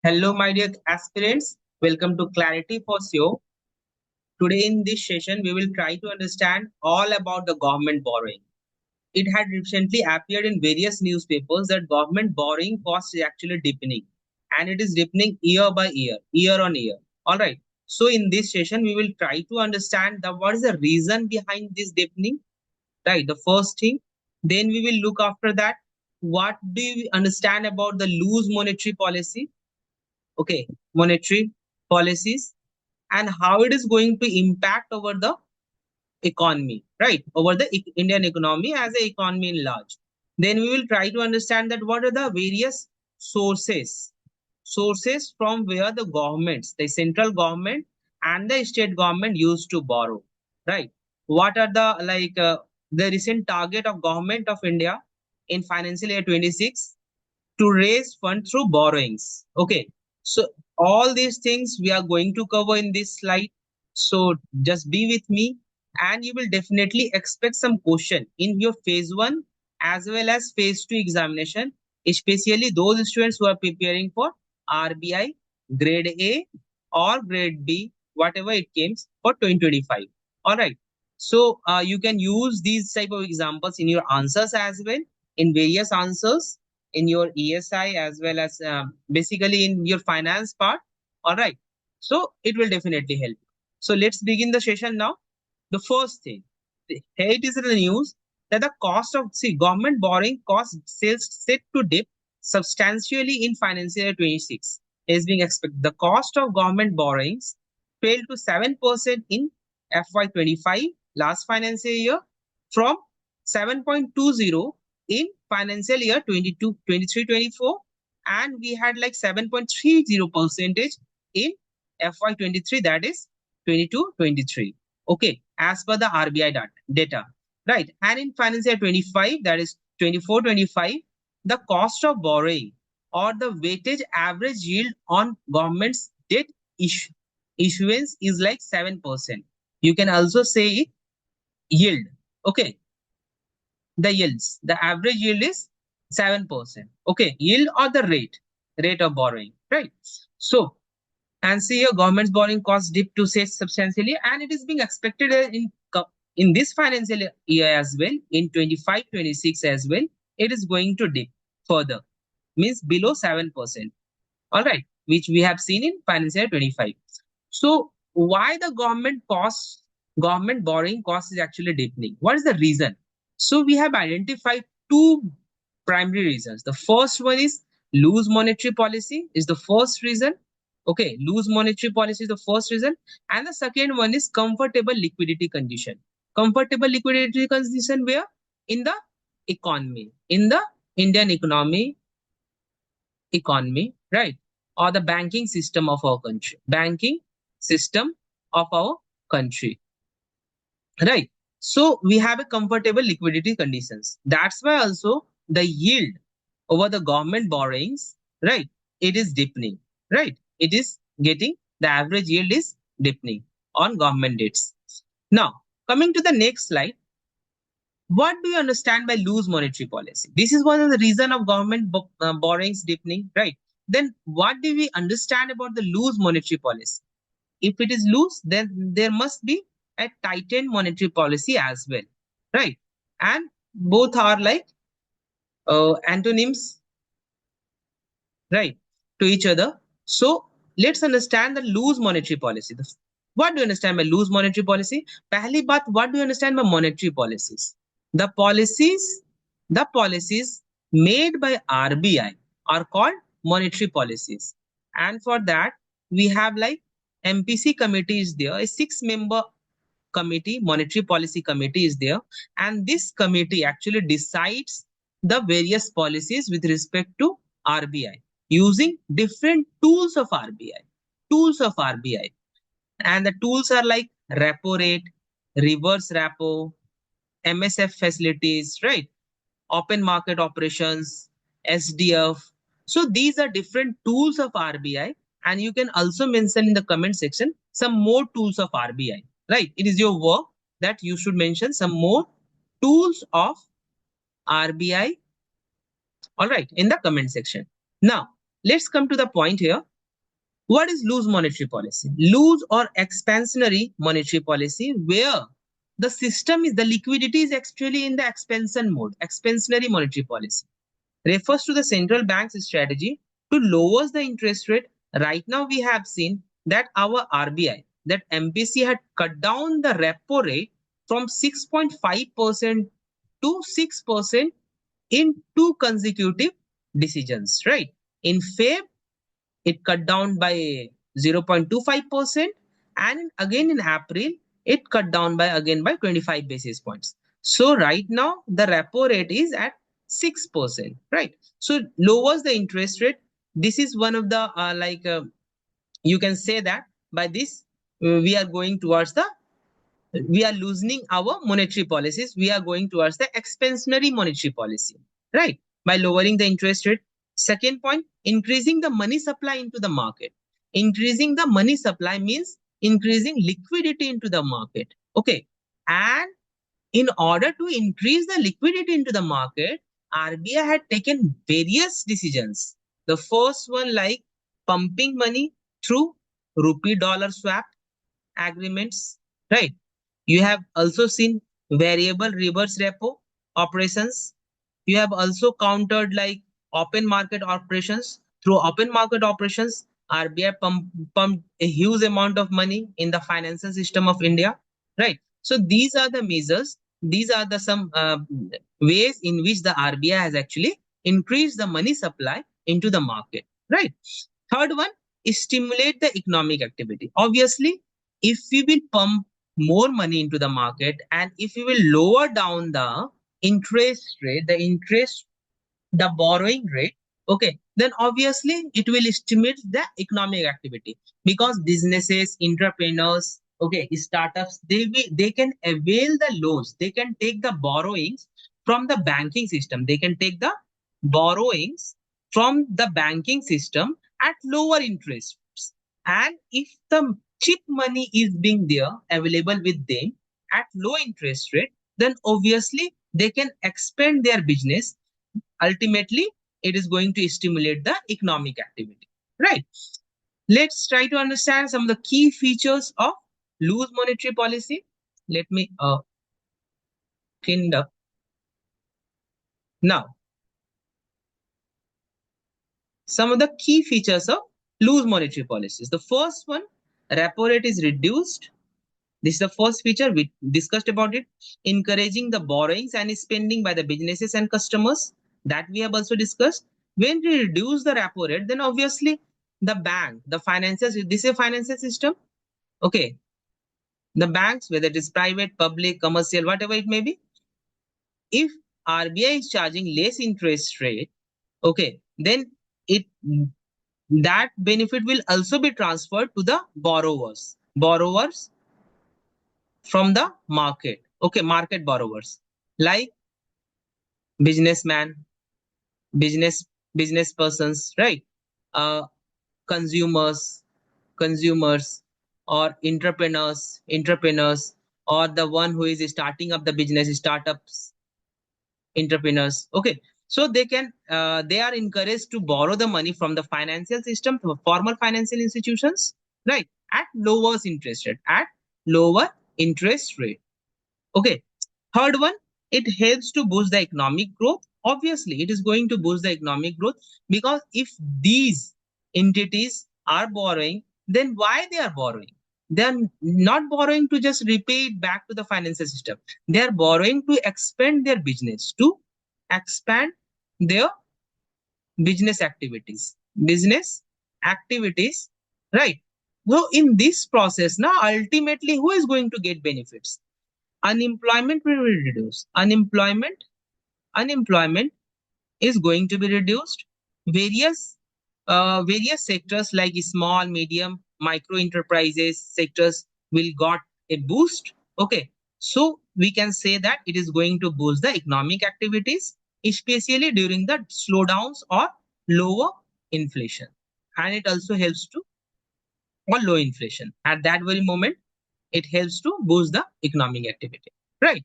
Hello, my dear aspirants. Welcome to Clarity for SEO. Today, in this session, we will try to understand all about the government borrowing. It had recently appeared in various newspapers that government borrowing cost is actually deepening, and it is deepening year by year, year on year. All right. So, in this session, we will try to understand what is the reason behind this deepening. Right. The first thing. Then we will look after that. What do you understand about the loose monetary policy? Okay, monetary policies and how it is going to impact over the economy, right? Over the Indian economy as a economy in large. Then we will try to understand that what are the various sources from where the governments, the central government and the state government used to borrow, right? What are the recent target of government of India in financial year 26 to raise fund through borrowings. Okay, so all these things we are going to cover in this slide. So just be with me, and you will definitely expect some question in your phase 1 as well as phase 2 examination, especially those students who are preparing for RBI grade A or grade B, whatever it comes for 2025. All right. So you can use these type of examples in your answers as well, in various answers in your ESI as well as basically in your finance part. All right. So it will definitely help. So let's begin the session now. The first thing, here it is in the news that the cost of government borrowing cost sales set to dip substantially in financial year 26 is being expected. The cost of government borrowings fell to 7% in FY25 last financial year from 7.20 in financial year 22, 23, 24, and we had like 7.30 percentage in FY23, that is 22, 23. Okay, as per the RBI data, right? And in financial year 25, that is 24, 25, the cost of borrowing or the weighted average yield on government's debt issuance is like 7%. You can also say it yield. Okay, the yields, the average yield is 7%. Okay, yield or the rate of borrowing, right? So, and see your government's borrowing cost dip to say substantially, and it is being expected in this financial year as well, in 25, 26 as well, it is going to dip further, means below 7%. All right, which we have seen in financial year 25. So, why the government borrowing cost is actually deepening? What is the reason? So we have identified two primary reasons. The first one is loose monetary policy is the first reason. Okay, loose monetary policy is the first reason. And the second one is comfortable liquidity condition. Comfortable liquidity condition where? In the economy, in the Indian economy, right? Or the banking system of our country. Banking system of our country, right? So we have a comfortable liquidity conditions. That's why also the yield over the government borrowings, right? It is deepening, right? It is getting, the average yield is deepening on government debts. Now, coming to the next slide, what do you understand by loose monetary policy? This is one of the reason of government borrowings deepening, right? Then what do we understand about the loose monetary policy? If it is loose, then there must be a tightened monetary policy as well, right? And both are like antonyms, right, to each other. So let's understand the loose monetary policy. What do you understand by loose monetary policy? Pehli baat, what do you understand by monetary policies? The policies made by RBI are called monetary policies. And for that, we have like MPC committee is there, a 6-member committee, monetary policy committee is there, and this committee actually decides the various policies with respect to RBI using different tools of RBI. And the tools are like repo rate, reverse repo, MSF facilities, right? Open market operations, SDF. So these are different tools of RBI, and you can also mention in the comment section some more tools of RBI, right? It is your work that you should mention some more tools of RBI, all right, in the comment section. Now, let's come to the point here. What is loose monetary policy? Loose or expansionary monetary policy, where the system is, the liquidity is actually in the expansion mode. Expansionary monetary policy refers to the central bank's strategy to lower the interest rate. Right now, we have seen that our RBI, that MPC, had cut down the repo rate from 6.5% to 6% in two consecutive decisions, right? In Feb, it cut down by 0.25%, and again in April, it cut down by again by 25 basis points. So right now, the repo rate is at 6%, right? So lowers the interest rate. This is one of the you can say that by this we are going towards the, we are loosening our monetary policies. We are going towards the expansionary monetary policy, right? By lowering the interest rate. Second point, increasing the money supply into the market. Increasing the money supply means increasing liquidity into the market. Okay. And in order to increase the liquidity into the market, RBI had taken various decisions. The first one, like pumping money through rupee dollar swap agreements, right? You have also seen variable reverse repo operations. You have also countered like open market operations. Through open market operations, RBI pumped a huge amount of money in the financial system of India, right? So these are the measures. These are the some ways in which the RBI has actually increased the money supply into the market, right? Third one is stimulate the economic activity. Obviously, if we will pump more money into the market, and if we will lower down the interest rate, the borrowing rate, okay, then obviously it will stimulate the economic activity, because businesses, entrepreneurs, okay, startups, they can avail the loans, they can take the borrowings from the banking system, they can take the borrowings from the banking system at lower interest rates. And if the cheap money is being there available with them at low interest rate, then obviously they can expand their business. Ultimately, it is going to stimulate the economic activity, right? Let's try to understand some of the key features of loose monetary policy. Let me kind of now some of the key features of loose monetary policies. The first one, repo rate is reduced. This is the first feature, we discussed about it. Encouraging the borrowings and spending by the businesses and customers, that we have also discussed. When we reduce the repo rate, then obviously the bank, the finances, this is a financial system. Okay. The banks, whether it is private, public, commercial, whatever it may be, if RBI is charging less interest rate, okay, then it, that benefit will also be transferred to the borrowers from the market. Okay, market borrowers like businessman, business business persons, right? Uh, consumers, consumers, or entrepreneurs, or the one who is starting up the business, startups, entrepreneurs. Okay, so they are encouraged to borrow the money from the financial system, from formal financial institutions, right? At lower interest rate, at lower interest rate. Okay. Third one, it helps to boost the economic growth. Obviously, it is going to boost the economic growth, because if these entities are borrowing, then why they are borrowing? They are not borrowing to just repay it back to the financial system. They are borrowing to expand their business, to expand their business activities. Business activities, right? So in this process, now ultimately, who is going to get benefits? Unemployment will be reduced. Unemployment is going to be reduced. Various sectors like small, medium, micro enterprises sectors will got a boost. Okay, so we can say that it is going to boost the economic activities, especially during the slowdowns or lower inflation, and it also helps to, or low inflation at that very moment, it helps to boost the economic activity, right?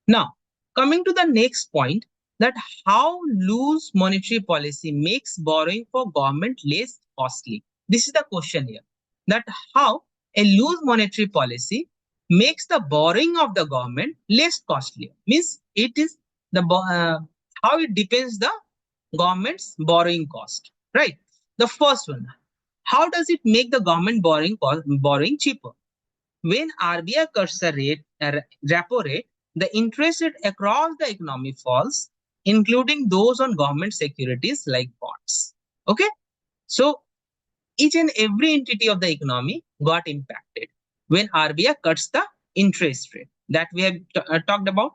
Now, coming to the next point, that how loose monetary policy makes borrowing for government less costly. This is the question here, that how a loose monetary policy makes the borrowing of the government less costly. Means it is the how it depends the government's borrowing cost, right? The first one, how does it make the government borrowing cheaper? When RBI cuts the repo rate, the interest rate across the economy falls, including those on government securities like bonds. Okay, so each and every entity of the economy got impacted when RBI cuts the interest rate that we have talked about.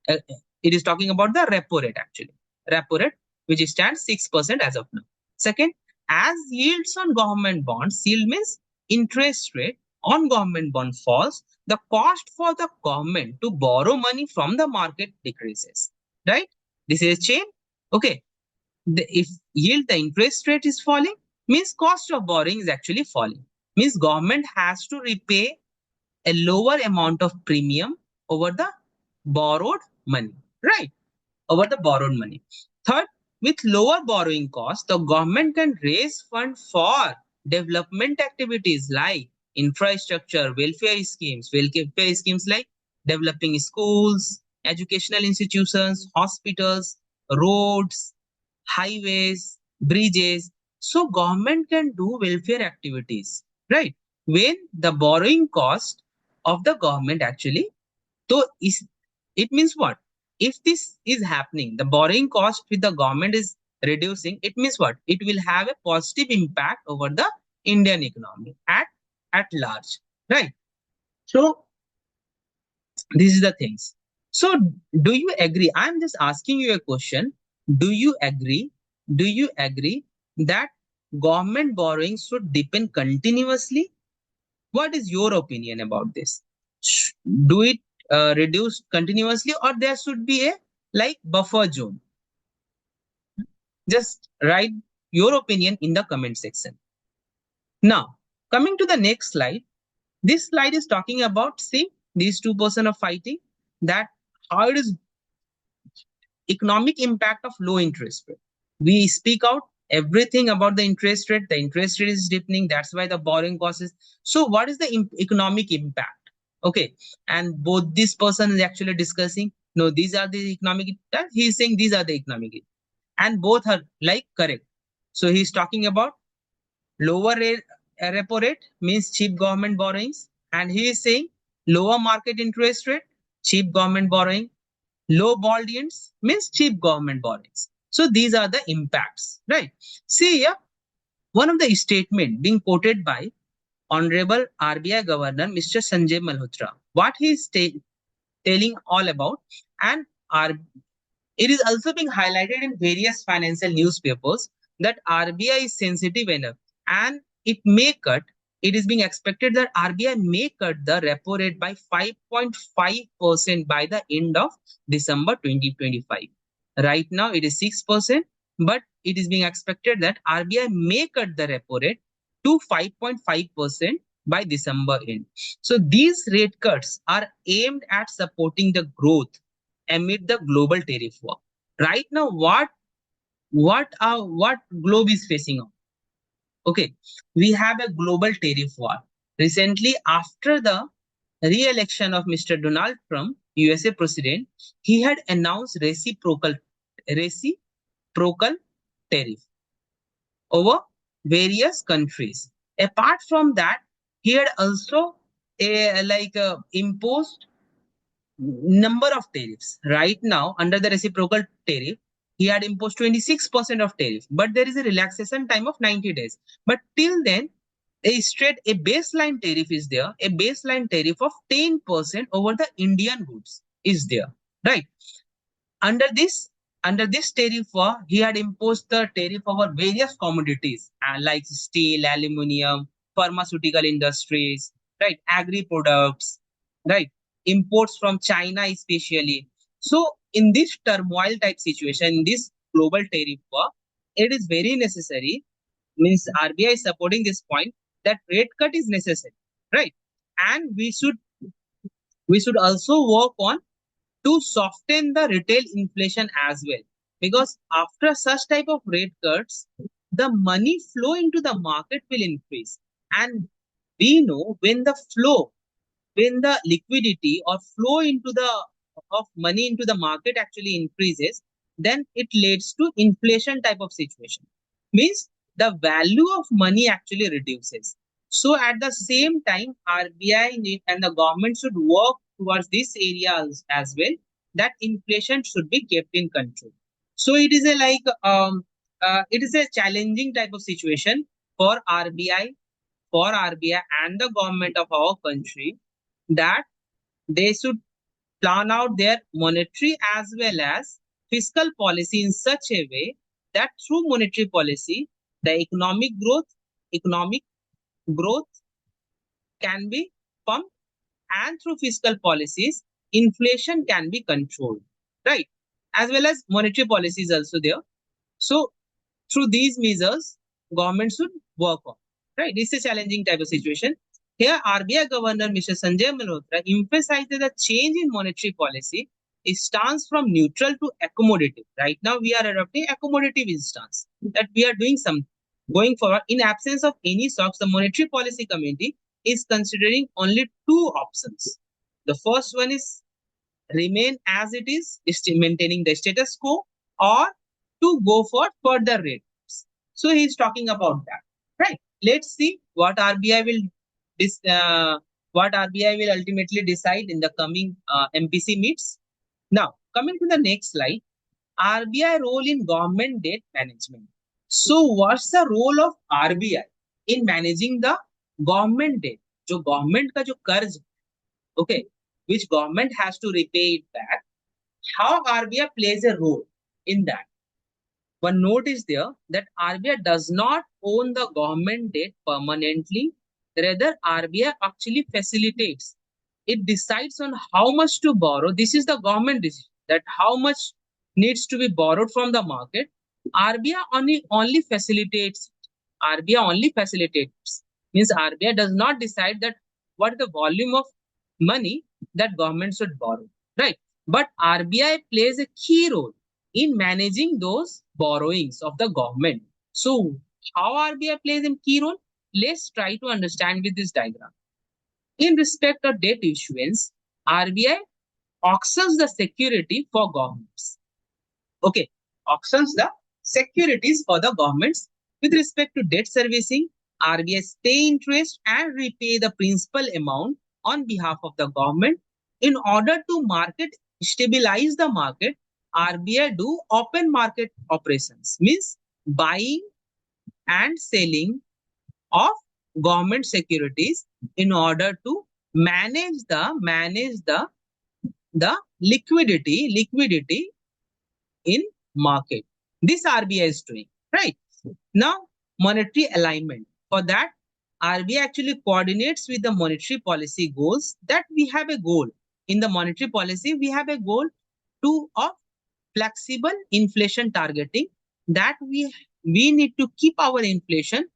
Uh, it is talking about the repo rate actually. Repo rate, which stands 6% as of now. Second, as yields on government bonds, yield means interest rate on government bond falls, the cost for the government to borrow money from the market decreases. Right? This is a chain. Okay. If yield, the interest rate is falling, means cost of borrowing is actually falling. Means government has to repay a lower amount of premium over the borrowed money. Right? Over the borrowed money. Third, with lower borrowing costs, the government can raise funds for development activities like infrastructure, welfare schemes like developing schools, educational institutions, hospitals, roads, highways, bridges. So government can do welfare activities, right? When the borrowing cost of the government actually, so is it means what? If this is happening, the borrowing cost with the government is reducing, it means what? It will have a positive impact over the Indian economy at large, right? So this is the things. So do you agree? I'm just asking you a question. Do you agree? Do you agree that government borrowing should depend continuously? What is your opinion about this? Do it reduce continuously, or there should be a like buffer zone? Just write your opinion in the comment section. Now, coming to the next slide. This slide is talking about, see, these two person are fighting, that how it is economic impact of low interest rate. We speak out everything about the interest rate. The interest rate is deepening. That's why the borrowing cost is. So what is the economic impact? Okay. And both this person is actually discussing, no, these are the economic impact. He is saying these are the economic impact. And both are like correct. So he's talking about lower rate, repo rate means cheap government borrowings. And he is saying lower market interest rate, cheap government borrowing. Low bond yields means cheap government borrowings. So these are the impacts, right? See here, one of the statement being quoted by Honorable RBI Governor Mr. Sanjay Malhotra. What he is telling all about, and it is also being highlighted in various financial newspapers that RBI is sensitive enough and it may cut. It is being expected that RBI may cut the repo rate by 5.5% by the end of December 2025. Right now it is 6%, but it is being expected that RBI may cut the repo rate to 5.5% by December end. So these rate cuts are aimed at supporting the growth amid the global tariff war. Right now, what globe is facing on? Okay, we have a global tariff war. Recently, after the re-election of Mr. Donald Trump, USA president, he had announced reciprocal tariff over various countries. Apart from that, he had also imposed number of tariffs. Right now, under the reciprocal tariff, he had imposed 26% of tariff, but there is a relaxation time of 90 days. But till then, a baseline tariff is there. A baseline tariff of 10% over the Indian goods is there, right? Under this, under this tariff war, he had imposed the tariff over various commodities like steel, aluminium, pharmaceutical industries, right? Agri products, right? Imports from China especially. So in this turmoil type situation, in this global tariff war, it is very necessary, means RBI is supporting this point, that rate cut is necessary, right? And we should also work on to soften the retail inflation as well, because after such type of rate cuts, the money flow into the market will increase. And we know when the liquidity or flow into the of money into the market actually increases, then it leads to inflation type of situation. Means the value of money actually reduces. So at the same time, and the government should work towards this areas as well, that inflation should be kept in control. So it is a challenging type of situation for RBI and the government of our country, that they should plan out their monetary as well as fiscal policy in such a way that through monetary policy, the economic growth can be pumped, and through fiscal policies, inflation can be controlled, right? As well as monetary policies also there. So through these measures, government should work on. Right? This is a challenging type of situation. Here, RBI Governor Mr. Sanjay Malhotra emphasized that the change in monetary policy is stance from neutral to accommodative. Right now, we are adopting accommodative stance, that we are doing some going forward. In absence of any shocks, the Monetary Policy Committee is considering only two options. The first one is remain as it is maintaining the status quo, or to go for further rates. So he's talking about that, right? Let's see what RBI will this what RBI will ultimately decide in the coming MPC meets. Now, coming to the next slide, RBI role in government debt management. So, what's the role of RBI in managing the government debt? जो government का जो कर्ज, okay, which government has to repay it back, how RBI plays a role in that. One note is there that RBI does not own the government debt permanently. Rather, RBI actually facilitates. It decides on how much to borrow. This is the government decision, that how much needs to be borrowed from the market. RBI only facilitates. RBI only facilitates. Means RBI does not decide that what is the volume of money that government should borrow. Right. But RBI plays a key role in managing those borrowings of the government. So, how RBI plays a key role? Let's try to understand with this diagram. In respect of debt issuance, RBI auctions the security for governments. Okay, auctions the securities for the governments. With respect to debt servicing, RBI pay interest and repay the principal amount on behalf of the government. In order to stabilize the market, RBI do open market operations, means buying and selling of government securities in order to manage the liquidity in market. This RBI is doing, right? Now, monetary alignment. For that, RBI actually coordinates with the monetary policy goals. That we have a goal in the monetary policy. We have a goal of flexible inflation targeting, that we need to keep our inflation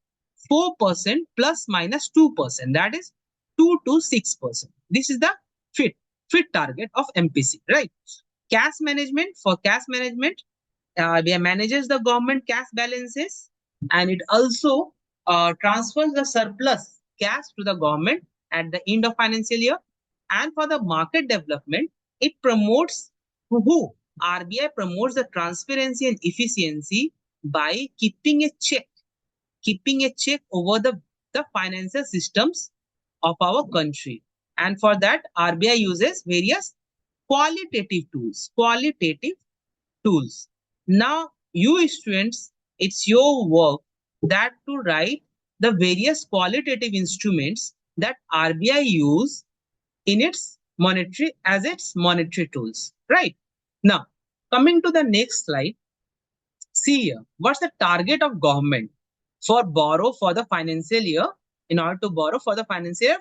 4% plus minus 2%, that is 2 to 6%. This is the fit target of MPC, right? Cash management. For cash management, RBI manages the government cash balances, and it also transfers the surplus cash to the government at the end of financial year. And for the market development, it promotes who? RBI promotes the transparency and efficiency by keeping a check over the financial systems of our country. And for that, RBI uses various qualitative tools. Now, you students, it's your work that to write the various qualitative instruments that RBI use in its monetary tools, right? Now, coming to the next slide, see here, what's the target of government for borrow for the financial year, in order to borrow for the financial year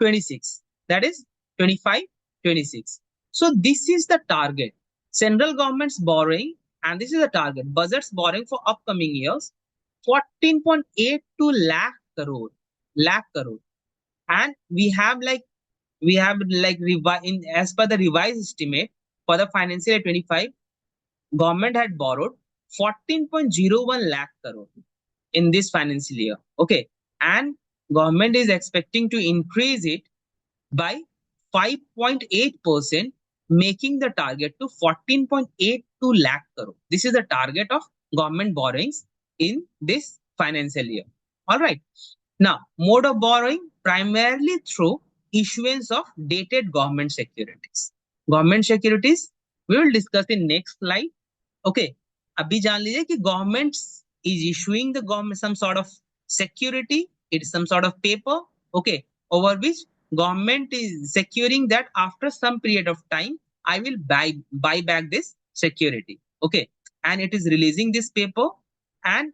26, that is 25-26. So this is the target. Central government's borrowing, and this is the target. Budget's borrowing for upcoming years, 14.82 lakh crore. And we have as per the revised estimate for the financial year 25, government had borrowed 14.01 lakh crore. in this financial year. Okay, and government is expecting to increase it by 5.8%, making the target to 14.82 lakh crore. This is the target of government borrowings in this financial year. All right. Now, mode of borrowing primarily through issuance of dated government securities. Government securities we will discuss in next slide. Okay, अभी जान लीजिए कि government is issuing the government some sort of security. It is some sort of paper. Okay, over which government is securing that after some period of time I will buy back this security. Okay, and it is releasing this paper, and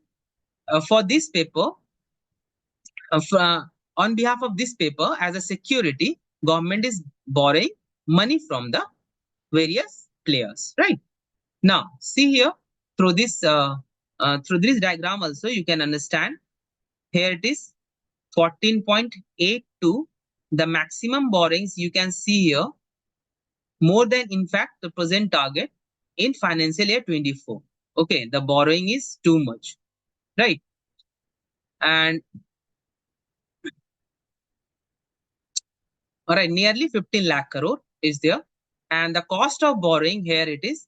for this paper, on behalf of this paper as a security, government is borrowing money from the various players, right? Now, see here through this diagram also you can understand. Here it is 14.82. The maximum borrowings you can see here more than in fact the present target in financial year 24. Okay, the borrowing is too much, right? And all right, nearly 15 lakh crore is there. And the cost of borrowing here it is.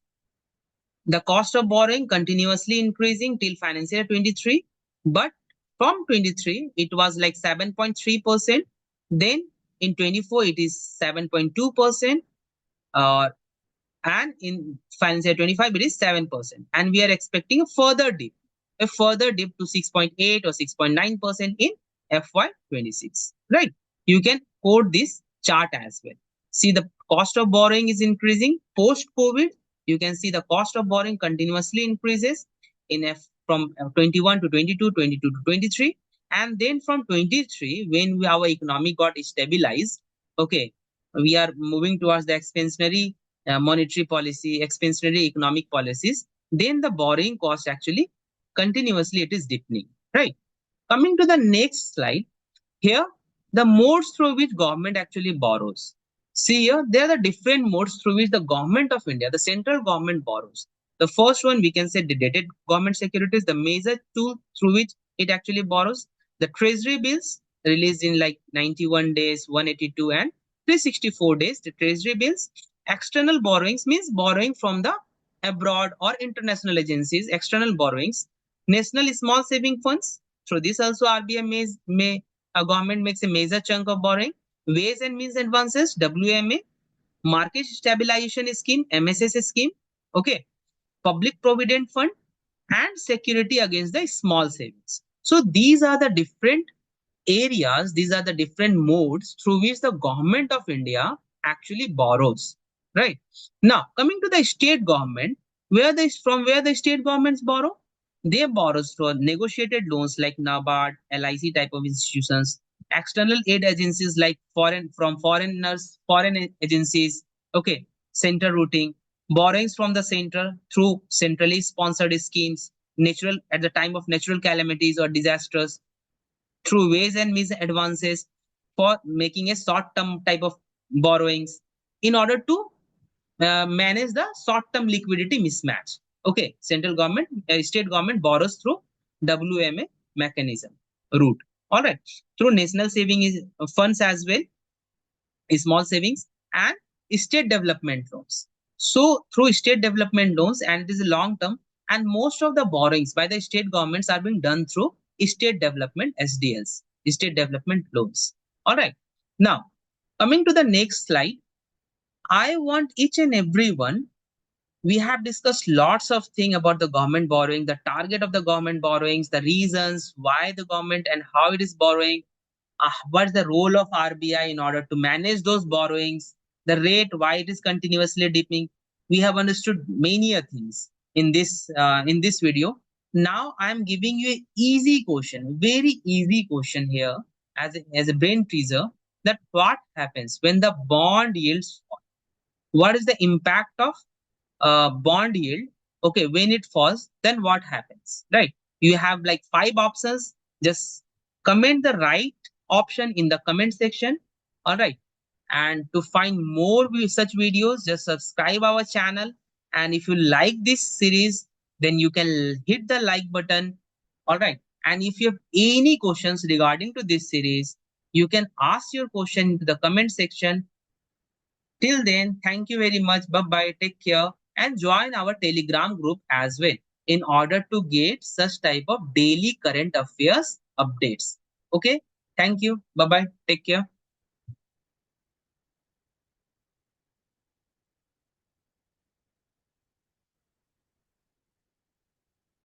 The cost of borrowing continuously increasing till financial year 23. But from 23, it was like 7.3%. Then in 24, it is 7.2%. And in financial year 25, it is 7%. And we are expecting a further dip to 6.8 or 6.9% in FY26. Right? You can quote this chart as well. See, the cost of borrowing is increasing post-COVID. You can see the cost of borrowing continuously increases in from 21 to 22, 22 to 23. And then from 23, when our economy got stabilized, okay, we are moving towards the expansionary monetary policy, expansionary economic policies, then the borrowing cost actually continuously it is deepening, right? Coming to the next slide, here the modes through which government actually borrows. See here, there are the different modes through which the government of India, the central government borrows. The first one we can say the dated government securities, the major tool through which it actually borrows. The treasury bills released in like 91 days, 182 and 364 days, the treasury bills. External borrowings means borrowing from the abroad or international agencies, external borrowings. National small saving funds, through this also RBI may a government makes a major chunk of borrowing. Ways and means advances, WMA. Market stabilization scheme, MSS scheme. Okay, public provident fund and security against the small savings. So these are the different areas, these are the different modes through which the government of India actually borrows, right? Now coming to the state government, from where the state governments borrow, they borrow for negotiated loans like NABARD, LIC type of institutions, external aid agencies like foreign agencies, okay, center routing, borrowings from the center through centrally sponsored schemes, natural at the time of natural calamities or disasters, through ways and means advances for making a short-term type of borrowings in order to manage the short-term liquidity mismatch. Okay, central government, state government borrows through WMA mechanism route. All right, through national funds as well, small savings and state development loans. So through state development loans, and it is a long term, and most of the borrowings by the state governments are being done through state development SDLs, state development loans. All right. Now, coming to the next slide, I want each and everyone, we have discussed lots of things about the government borrowing, the target of the government borrowings, the reasons why the government and how it is borrowing, what's the role of RBI in order to manage those borrowings, the rate, why it is continuously dipping. We have understood many things in this video. Now I'm giving you an easy question, very easy question here as a brain teaser, that what happens when the bond yields fall? What is the impact of bond yield? Okay, when it falls, then what happens, right? You have like 5 options. Just comment the right option in the comment section. All right, and to find more such videos, just subscribe our channel, and if you like this series, then you can hit the like button. All right, And if you have any questions regarding to this series, you can ask your question into the comment section. Till then, thank you very much. Bye bye. Take care and join our Telegram group as well in order to get such type of daily current affairs updates. Okay. Thank you. Bye bye. Take care.